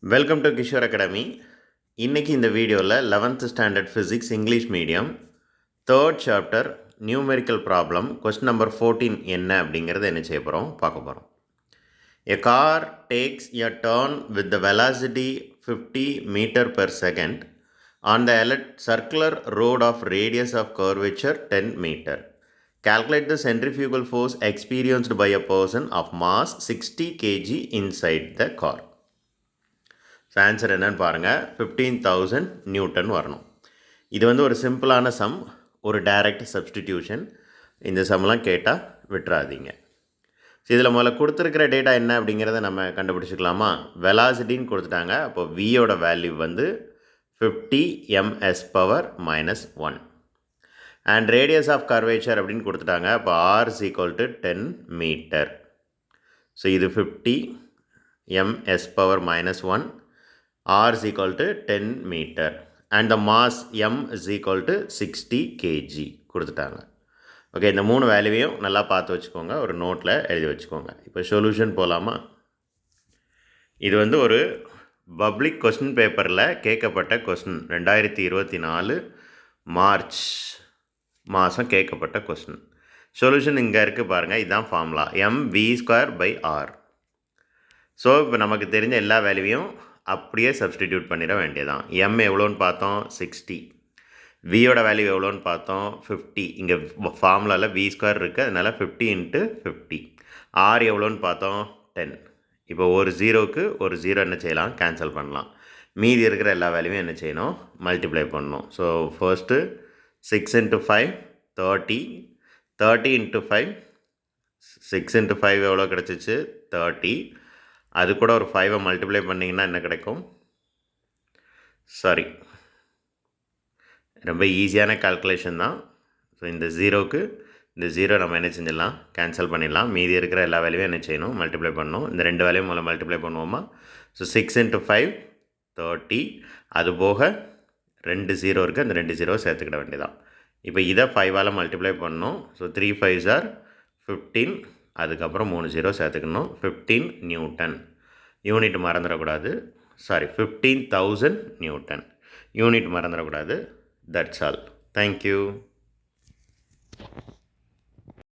Welcome to Kishore academy. இன்றைக்கி இந்த வீடியோவில் 11th standard physics English medium 3rd chapter numerical problem question number 14 என்ன அப்படிங்கிறத என்ன செய்ய போகிறோம் பார்க்க போகிறோம். A car takes a turn with the velocity 50 meter per second on the circular road of radius of curvature 10 meter. Calculate the centrifugal force experienced by a person of mass 60 kg inside the car. So answer என்னன்னு பாருங்கள், 15,000 Newton வரணும். இது வந்து ஒரு சிம்பிளான some, ஒரு direct substitution. இந்த சம்லாம் கேட்டால் விட்டுறாதீங்க. ஸோ இதில் முதல்ல கொடுத்துருக்கிற டேட்டா என்ன அப்படிங்கிறத நம்ம கண்டுபிடிச்சிக்கலாமா? வெலாசிட்டின்னு கொடுத்துட்டாங்க. அப்போ வியோட வேல்யூ வந்து 50 ms/-1 and radius of curvature அப்படின்னு கொடுத்துட்டாங்க. அப்போ r = 10 மீட்டர். ஸோ இது 50 ms/-1 r = 10 metre and the mass m = 60 kg கொடுத்துட்டாங்க. ஓகே, இந்த 3 வேல்யூவையும் நல்லா பார்த்து வச்சுக்கோங்க, ஒரு நோட்டில் எழுதி வச்சுக்கோங்க. இப்போ சொல்யூஷன் போகலாமா? இது வந்து ஒரு பப்ளிக் கொஸ்டின் பேப்பரில் கேட்கப்பட்ட கொஸ்டின், 2024 மார்ச் மாதம் கேட்கப்பட்ட கொஸ்டின். சொல்யூஷன் இங்கே இருக்குது பாருங்கள், இதுதான் ஃபார்முலா mv²/r. ஸோ இப்போ நமக்கு தெரிஞ்ச எல்லா வேல்யூவையும் அப்படியே சப்ஸ்டிடியூட் பண்ணிட வேண்டியதான். m எவ்வளோன்னு பார்த்தோம் 60, வியோட வேல்யூ எவ்வளோன்னு பார்த்தோம் 50. இங்கே ஃபார்முலாவில் v² இருக்குது, அதனால் 50 × 50. r எவ்வளோன்னு பார்த்தோம் 10. இப்போ ஒரு ஜீரோவுக்கு ஒரு ஜீரோ என்ன செய்யலாம், கேன்சல் பண்ணலாம். மீதி இருக்கிற எல்லா வேல்யூவும் என்ன செய்யணும், மல்டிப்ளை பண்ணணும். ஸோ ஃபர்ஸ்ட்டு 6 × 5 30, 30 × 5 6 × 5 எவ்வளோ கிடச்சிச்சு 30. அது கூட ஒரு 5 மல்டிப்ளை பண்ணிங்கன்னா என்ன கிடைக்கும்? சாரி, ரொம்ப ஈஸியான கால்குலேஷன் தான். ஸோ இந்த ஜீரோவுக்கு இந்த ஜீரோ நம்ம என்ன செஞ்சிடலாம், கேன்சல் பண்ணிடலாம். மீதி இருக்கிற எல்லா வேல்யூவும் என்ன செய்யணும், மல்டிப்ளை பண்ணணும். இந்த 2 வேல்யூவும் முதல்ல மல்டிப்ளை பண்ணுவோமா? ஸோ 6 × 5 30, அது போக 2 ஜீரோ இருக்குது, அந்த 2 ஜீரோவை சேர்த்துக்கிட வேண்டியதான். இப்போ இதை 5ஆல் மல்டிப்ளை பண்ணணும். ஸோ 3 5s are 15, அதுக்கப்புறம் 3 ஜீரோ சேர்த்துக்கணும். 15 நியூட்டன். யூனிட் மறந்துடக்கூடாது. Sorry, 15,000 Newton. யூனிட் மறந்துடக்கூடாது. That's all. தேங்க்யூ.